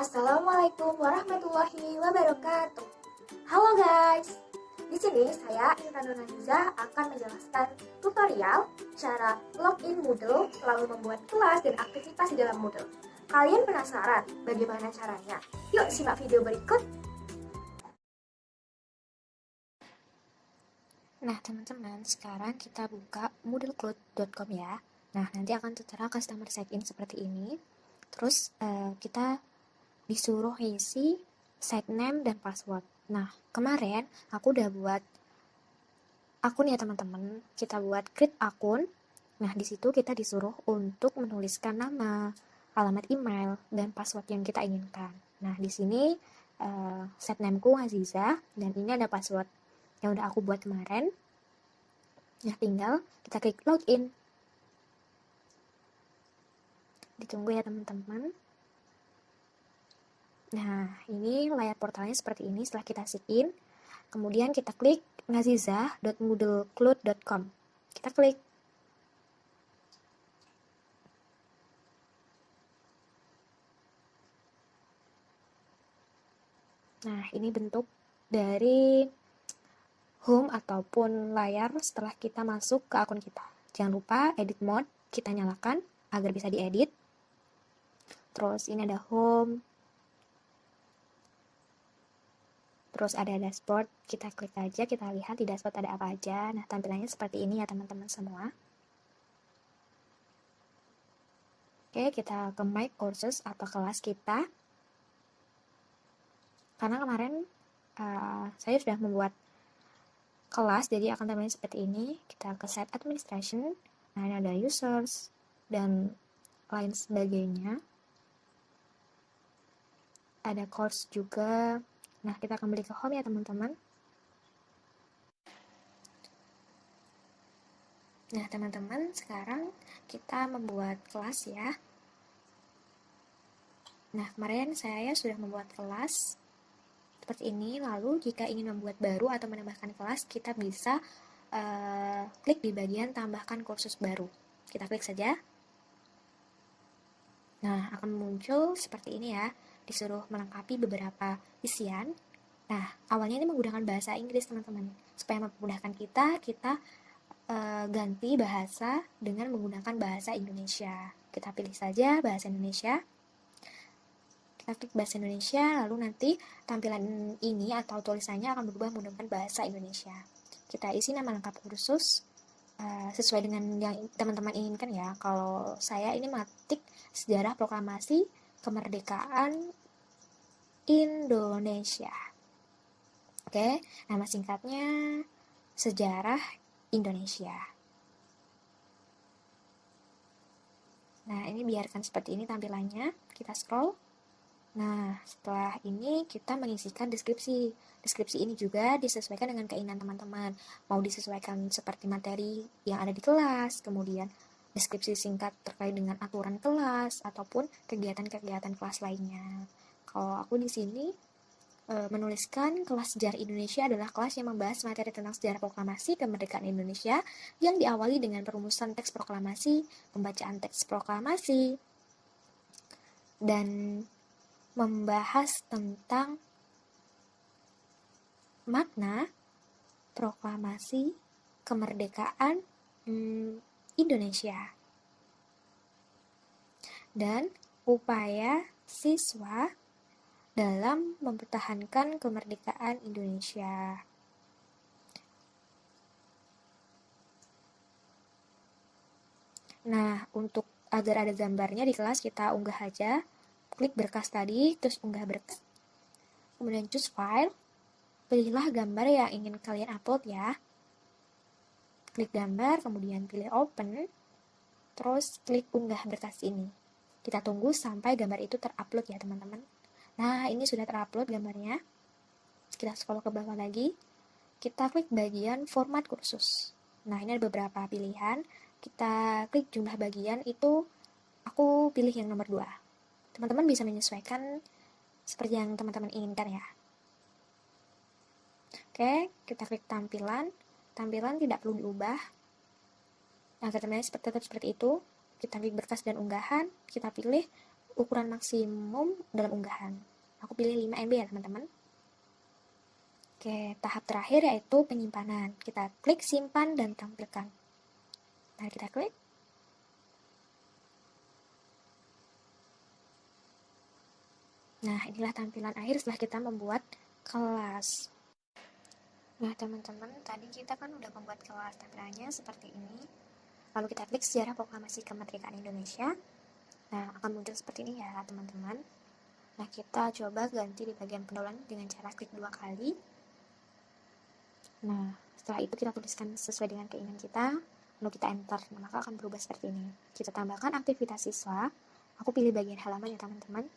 Assalamualaikum warahmatullahi wabarakatuh. Halo guys, di sini saya Intan Nurhaliza akan menjelaskan tutorial cara login Moodle lalu membuat kelas dan aktivitas di dalam Moodle. Kalian penasaran bagaimana caranya? Yuk simak video berikut. Nah teman-teman, sekarang kita buka moodlecloud.com ya. Nah nanti akan tertera customer sign-in seperti ini. Terus kita disuruh isi site name dan password. Nah kemarin aku udah buat akun ya teman-teman. Kita buat create akun. Nah di situ kita disuruh untuk menuliskan nama, alamat email, dan password yang kita inginkan. Nah di sini site nameku Aziza dan ini ada password yang udah aku buat kemarin. Nah tinggal kita klik login. Ditunggu ya teman-teman. Nah, ini layar portalnya seperti ini setelah kita sign in. Kemudian kita klik ngaziza.moodlecloud.com. Kita klik. Nah, ini bentuk dari home ataupun layar setelah kita masuk ke akun kita. Jangan lupa edit mode kita nyalakan agar bisa diedit. Terus ini ada home. Terus ada dashboard, kita klik aja, kita lihat di dashboard ada apa aja. Nah, tampilannya seperti ini ya teman-teman semua. Oke, kita ke My Courses atau kelas kita. Karena kemarin saya sudah membuat kelas, jadi akan tampilnya seperti ini. Kita ke Site Administration, nah ini ada Users, dan lain sebagainya. Ada Course juga. Nah, kita kembali ke home ya teman-teman. Nah, teman-teman, sekarang kita membuat kelas ya. Nah, kemarin saya sudah membuat kelas seperti ini. Lalu, jika ingin membuat baru atau menambahkan kelas, kita bisa klik di bagian tambahkan kursus baru. Kita klik saja. Nah, akan muncul seperti ini ya. Disuruh melengkapi beberapa isian. Nah, awalnya ini menggunakan bahasa Inggris, teman-teman. Supaya memudahkan kita ganti bahasa dengan menggunakan bahasa Indonesia. Kita pilih saja bahasa Indonesia. Kita klik bahasa Indonesia, lalu nanti tampilan ini atau tulisannya akan berubah menggunakan bahasa Indonesia. Kita isi nama lengkap kursus sesuai dengan yang teman-teman inginkan ya. Kalau saya ini mengetik sejarah proklamasi kemerdekaan Indonesia. Oke, nama singkatnya sejarah Indonesia. Nah, ini biarkan seperti ini tampilannya. Kita scroll. Nah, setelah ini kita mengisikan deskripsi. Deskripsi ini juga disesuaikan dengan keinginan teman-teman. Mau disesuaikan seperti materi yang ada di kelas, kemudian deskripsi singkat terkait dengan aturan kelas, ataupun kegiatan-kegiatan kelas lainnya. Kalau aku di sini menuliskan kelas sejarah Indonesia adalah kelas yang membahas materi tentang sejarah proklamasi kemerdekaan Indonesia yang diawali dengan perumusan teks proklamasi, pembacaan teks proklamasi, dan membahas tentang makna proklamasi kemerdekaan Indonesia dan upaya siswa dalam mempertahankan kemerdekaan Indonesia. Nah, untuk agar ada gambarnya di kelas, kita unggah aja. Klik berkas tadi, terus unggah berkas. Kemudian choose file. Pilihlah gambar yang ingin kalian upload ya. Klik gambar, kemudian pilih open. Terus klik unggah berkas ini. Kita tunggu sampai gambar itu terupload ya teman-teman. Nah, ini sudah terupload gambarnya. Kita scroll ke bawah lagi. Kita klik bagian format kursus. Nah, ini ada beberapa pilihan. Kita klik jumlah bagian, itu aku pilih yang nomor 2. Teman-teman bisa menyesuaikan seperti yang teman-teman inginkan ya. Oke, kita klik tampilan. Tampilan tidak perlu diubah. Nah, tampilannya tetap seperti itu. Kita klik berkas dan unggahan. Kita pilih ukuran maksimum dalam unggahan. Aku pilih 5 MB ya teman-teman. Oke, tahap terakhir yaitu penyimpanan. Kita klik simpan dan tampilkan. Mari kita klik. Nah, inilah tampilan akhir setelah kita membuat kelas. Nah, teman-teman, tadi kita kan udah membuat kelas, tampilannya seperti ini. Lalu kita klik sejarah proklamasi kemerdekaan Indonesia. Nah, akan muncul seperti ini ya, teman-teman. Nah, kita coba ganti di bagian pendahuluan dengan cara klik 2 kali. Nah, setelah itu kita tuliskan sesuai dengan keinginan kita, lalu kita enter. Nah, maka akan berubah seperti ini. Kita tambahkan aktivitas siswa. Aku pilih bagian halaman ya, teman-teman.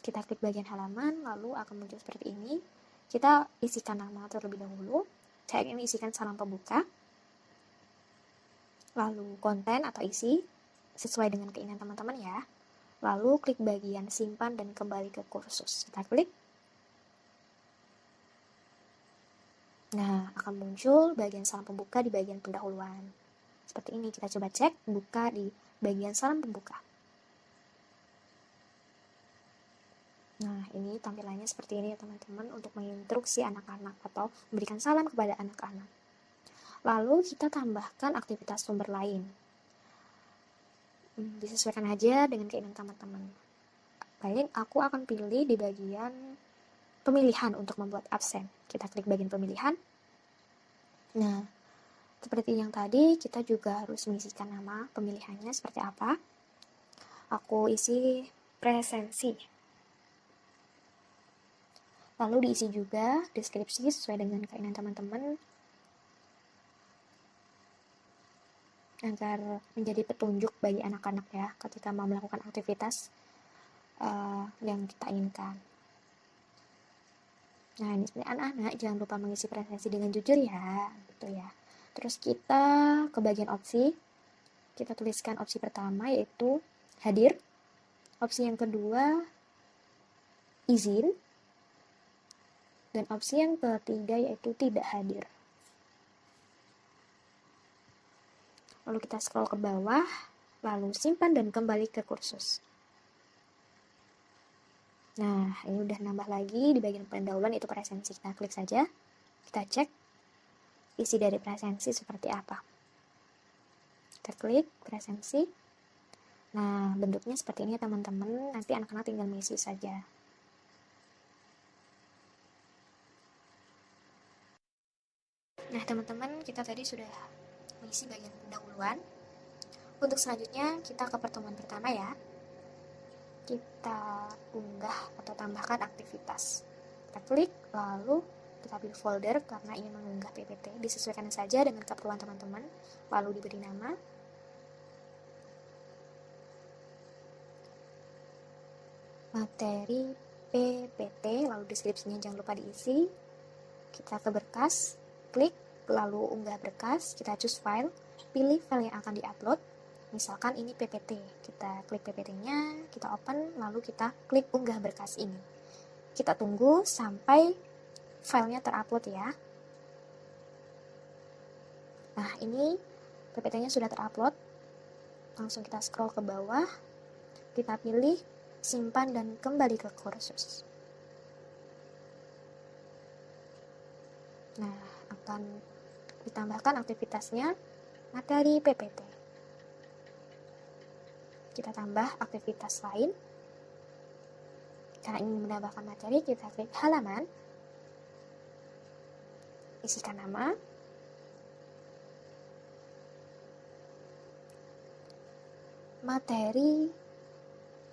Kita klik bagian halaman, lalu akan muncul seperti ini. Kita isikan nama terlebih dahulu. Saya ingin isikan salam pembuka. Lalu konten atau isi sesuai dengan keinginan teman-teman ya. Lalu klik bagian simpan dan kembali ke kursus. Kita klik. Nah, akan muncul bagian salam pembuka di bagian pendahuluan. Seperti ini, kita coba cek, buka di bagian salam pembuka. Nah, ini tampilannya seperti ini ya teman-teman, untuk menginstruksi anak-anak atau memberikan salam kepada anak-anak. Lalu kita tambahkan aktivitas sumber lain. Disesuaikan aja dengan keinginan teman-teman. Baik, aku akan pilih di bagian pemilihan untuk membuat absen. Kita klik bagian pemilihan. Nah, seperti yang tadi, kita juga harus mengisikan nama pemilihannya seperti apa. Aku isi presensi. Lalu diisi juga deskripsi sesuai dengan keinginan teman-teman agar menjadi petunjuk bagi anak-anak ya ketika mau melakukan aktivitas yang kita inginkan. Nah, ini sebenarnya anak-anak jangan lupa mengisi presensi dengan jujur ya, gitu ya. Terus kita ke bagian opsi. Kita tuliskan opsi pertama yaitu hadir. Opsi yang kedua izin. Dan opsi yang ketiga yaitu tidak hadir. Lalu kita scroll ke bawah, lalu simpan dan kembali ke kursus. Nah, ini udah nambah lagi di bagian pendahuluan itu presensi. Kita klik saja, kita cek isi dari presensi seperti apa. Kita klik presensi. Nah, bentuknya seperti ini teman-teman, nanti anak-anak tinggal mengisi saja. Nah, teman-teman, kita tadi sudah mengisi bagian pendahuluan. Untuk selanjutnya, kita ke pertemuan pertama ya. Kita unggah atau tambahkan aktivitas. Kita klik, lalu kita pilih folder karena ingin mengunggah PPT. Disesuaikan saja dengan keperluan teman-teman, lalu diberi nama. Materi PPT, lalu deskripsinya jangan lupa diisi. Kita ke berkas, klik, lalu unggah berkas, kita choose file, pilih file yang akan diupload. Misalkan ini PPT, kita klik PPT-nya, kita open, lalu kita klik unggah berkas ini. Kita tunggu sampai filenya terupload ya. Nah, ini PPT-nya sudah terupload. Langsung kita scroll ke bawah, kita pilih simpan dan kembali ke kursus. Nah, akan ditambahkan aktivitasnya materi PPT. Kita tambah aktivitas lain. Karena ingin menambahkan materi, kita klik halaman. Isikan nama. Materi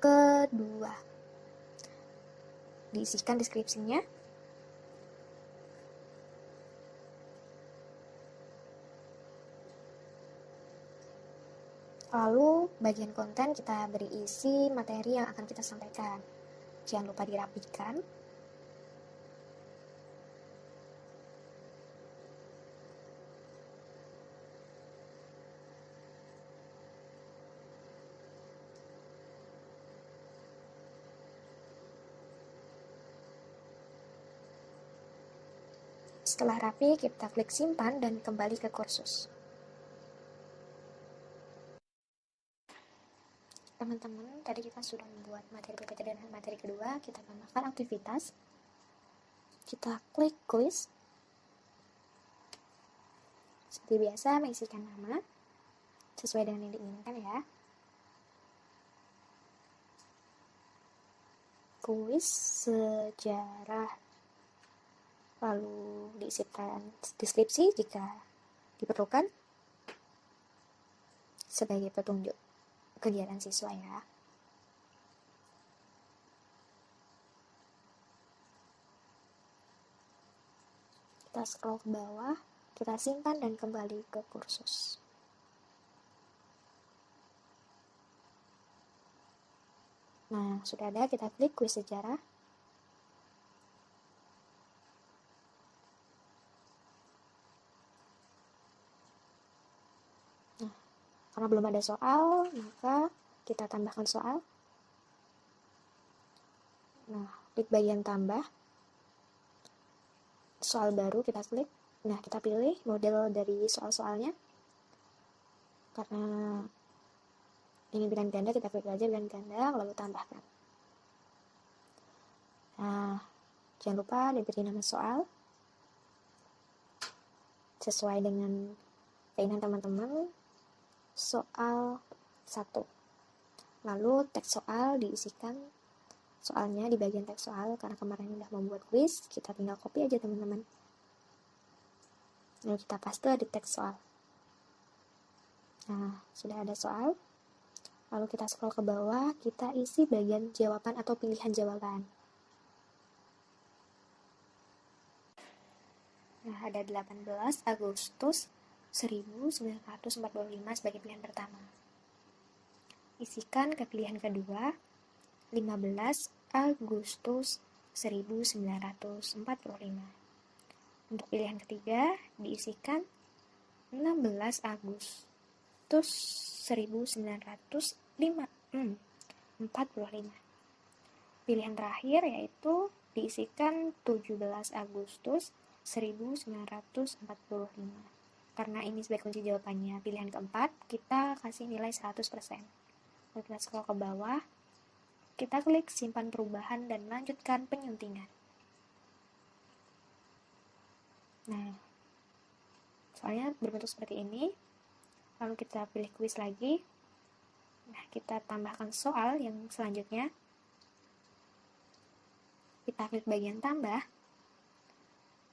kedua. Diisikan deskripsinya. Lalu bagian konten kita beri isi materi yang akan kita sampaikan. Jangan lupa dirapikan. Setelah rapi, kita klik simpan dan kembali ke kursus. teman-teman, tadi kita sudah membuat materi PPT dan materi kedua. Kita tambahkan aktivitas. Kita klik quiz. Seperti biasa, mengisikan nama sesuai dengan yang diinginkan ya. Kuis sejarah. Lalu diisikan deskripsi jika diperlukan sebagai petunjuk kegiatan siswa ya. Kita scroll ke bawah, kita simpan dan kembali ke kursus. Nah, sudah ada, kita klik kuis sejarah. Nah, karena belum ada soal, maka kita tambahkan soal. Nah, klik bagian tambah. Soal baru kita klik. Nah, kita pilih model dari soal-soalnya. Karena ini pilihan ganda, kita klik aja pilihan ganda, lalu tambahkan. Nah, jangan lupa diberi nama soal sesuai dengan keinginan teman-teman. Soal 1. Lalu teks soal diisikan soalnya di bagian teks soal, karena kemarin udah membuat kuis, kita tinggal copy aja teman-teman. Lalu kita paste di teks soal. Nah, sudah ada soal. Lalu kita scroll ke bawah, kita isi bagian jawaban atau pilihan jawaban. Nah, ada 18 Agustus 1945 sebagai pilihan pertama. Isikan ke pilihan kedua, 15 Agustus 1945. Untuk pilihan ketiga, diisikan 16 Agustus 1945. Pilihan terakhir yaitu diisikan 17 Agustus 1945. Karena ini sebagai kunci jawabannya pilihan keempat, kita kasih nilai 100%. Lalu kita scroll ke bawah, kita klik simpan perubahan dan lanjutkan penyuntingan. Nah, soalnya berbentuk seperti ini. Lalu kita pilih kuis lagi. Nah, kita tambahkan soal yang selanjutnya. Kita klik bagian tambah.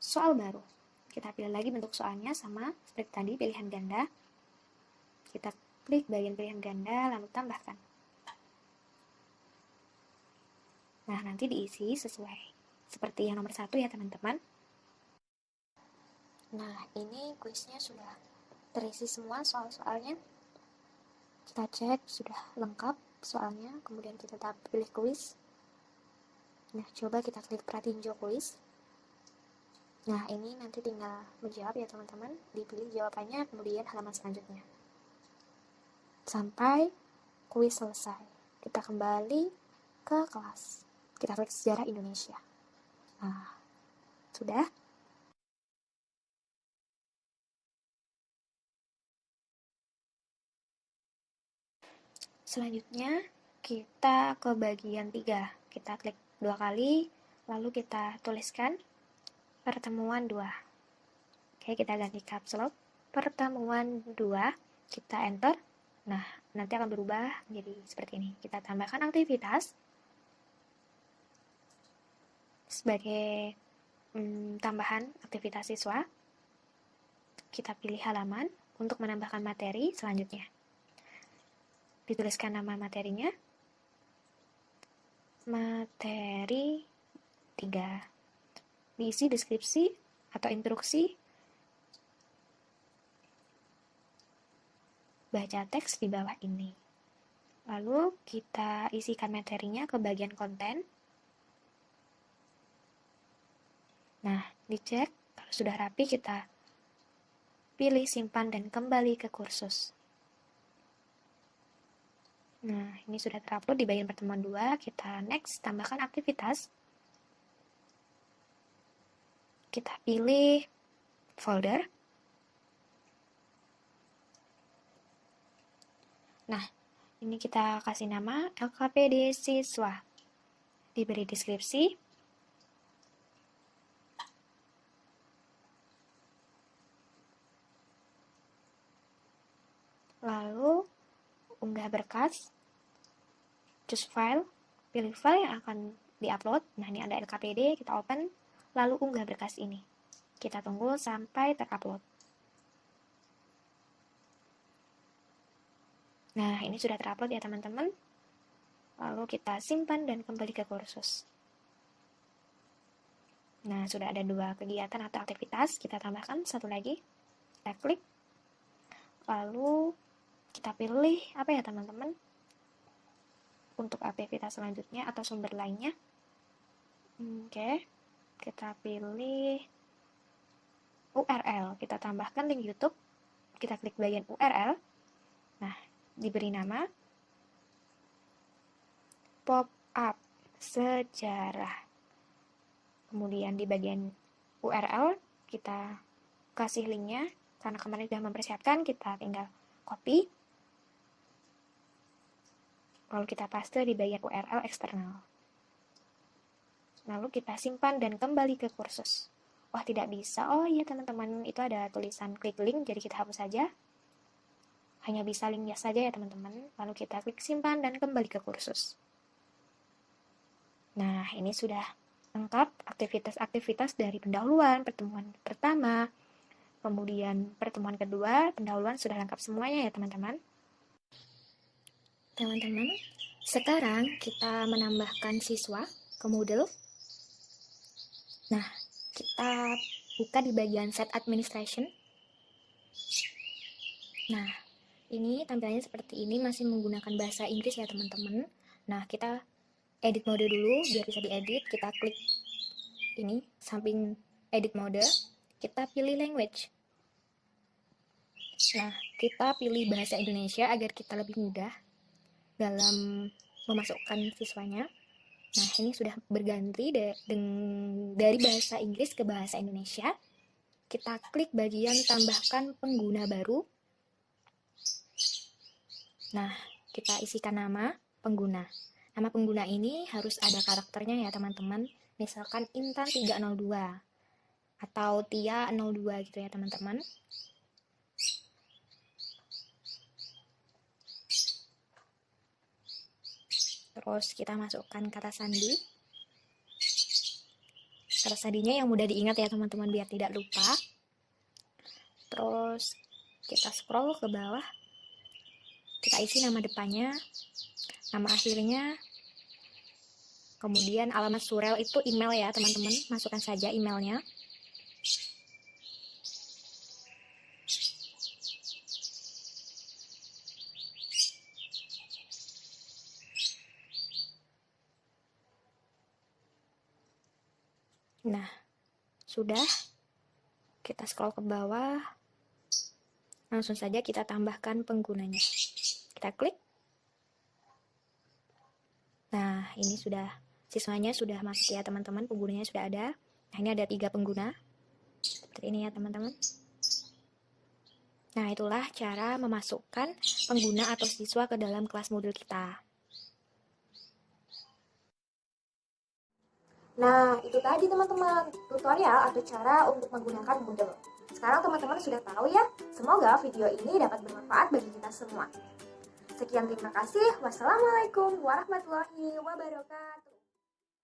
Soal baru. Kita pilih lagi bentuk soalnya sama seperti tadi pilihan ganda. Kita klik bagian pilihan ganda lalu tambahkan. Nah, nanti diisi sesuai seperti yang nomor 1 ya teman-teman. Nah, ini kuisnya sudah terisi semua soal-soalnya. Kita cek sudah lengkap soalnya, kemudian kita pilih kuis. Nah, coba kita klik pratinjo kuis. Nah, ini nanti tinggal menjawab ya teman-teman. Dipilih jawabannya, kemudian halaman selanjutnya. Sampai kuis selesai. Kita kembali ke kelas. Kita klik sejarah Indonesia. Nah, sudah. Selanjutnya, kita ke bagian 3. Kita klik 2 kali, lalu kita tuliskan pertemuan 2. Oke, kita ganti caps lock. Pertemuan 2, kita enter. Nah, nanti akan berubah menjadi seperti ini. Kita tambahkan aktivitas sebagai tambahan aktivitas siswa. Kita pilih halaman untuk menambahkan materi selanjutnya. Dituliskan nama materinya. Materi 3. Diisi deskripsi atau instruksi. Baca teks di bawah ini. Lalu kita isikan materinya ke bagian konten. Nah, dicek. Kalau sudah rapi, kita pilih simpan dan kembali ke kursus. Nah, ini sudah terupload di bagian pertemuan 2. Kita next, tambahkan aktivitas. Kita pilih folder. Nah, Ini kita kasih nama LKPD siswa. Diberi deskripsi. Lalu unggah berkas. Choose file. Pilih file yang akan diupload. Nah, ini ada LKPD, kita open. Lalu unggah berkas ini. Kita tunggu sampai terupload. Nah, ini sudah terupload ya teman-teman. Lalu kita simpan dan kembali ke kursus. Nah, sudah ada 2 kegiatan atau aktivitas. Kita tambahkan satu lagi. Kita klik. Lalu kita pilih apa ya teman-teman? Untuk aktivitas selanjutnya atau sumber lainnya. Oke. Kita pilih URL. Kita tambahkan link YouTube. Kita klik bagian URL. Nah, diberi nama pop-up sejarah. Kemudian di bagian URL kita kasih linknya. Karena kemarin sudah mempersiapkan, kita tinggal copy. Lalu kita paste di bagian URL eksternal. Lalu kita simpan dan kembali ke kursus. Wah, tidak bisa. Oh iya teman-teman, itu ada tulisan klik link, jadi kita hapus saja. Hanya bisa linknya saja ya teman-teman. Lalu kita klik simpan dan kembali ke kursus. Nah, ini sudah lengkap aktivitas-aktivitas dari pendahuluan, pertemuan pertama, kemudian pertemuan kedua, pendahuluan sudah lengkap semuanya ya teman-teman. Teman-teman, sekarang kita menambahkan siswa ke Moodle. Nah, kita buka di bagian Set Administration. Nah, ini tampilannya seperti ini, masih menggunakan bahasa Inggris ya teman-teman. Nah, kita edit mode dulu, biar bisa diedit. Kita klik ini, samping edit mode, kita pilih language. Nah, kita pilih bahasa Indonesia agar kita lebih mudah dalam memasukkan siswanya. Nah, ini sudah berganti dari bahasa Inggris ke bahasa Indonesia. Kita klik bagian tambahkan pengguna baru. Nah, kita isikan nama pengguna. Nama pengguna ini harus ada karakternya ya teman-teman. Misalkan Intan 302 atau Tia 02 gitu ya teman-teman. Terus kita masukkan kata sandi. Kata sandinya yang mudah diingat ya teman-teman biar tidak lupa. Terus kita scroll ke bawah. Kita isi nama depannya, nama akhirnya. Kemudian alamat surel itu email ya teman-teman. Masukkan saja emailnya. Nah, sudah. Kita scroll ke bawah. Langsung saja kita tambahkan penggunanya. Kita klik. Nah, ini sudah, siswanya sudah masuk ya teman-teman, penggunanya sudah ada. Nah, ini ada 3 pengguna. Seperti ini ya teman-teman. Nah, itulah cara memasukkan pengguna atau siswa ke dalam kelas Moodle kita. Nah, itu tadi teman-teman, tutorial atau cara untuk menggunakan Moodle. Sekarang teman-teman sudah tahu ya, semoga video ini dapat bermanfaat bagi kita semua. Sekian, terima kasih. Wassalamualaikum warahmatullahi wabarakatuh.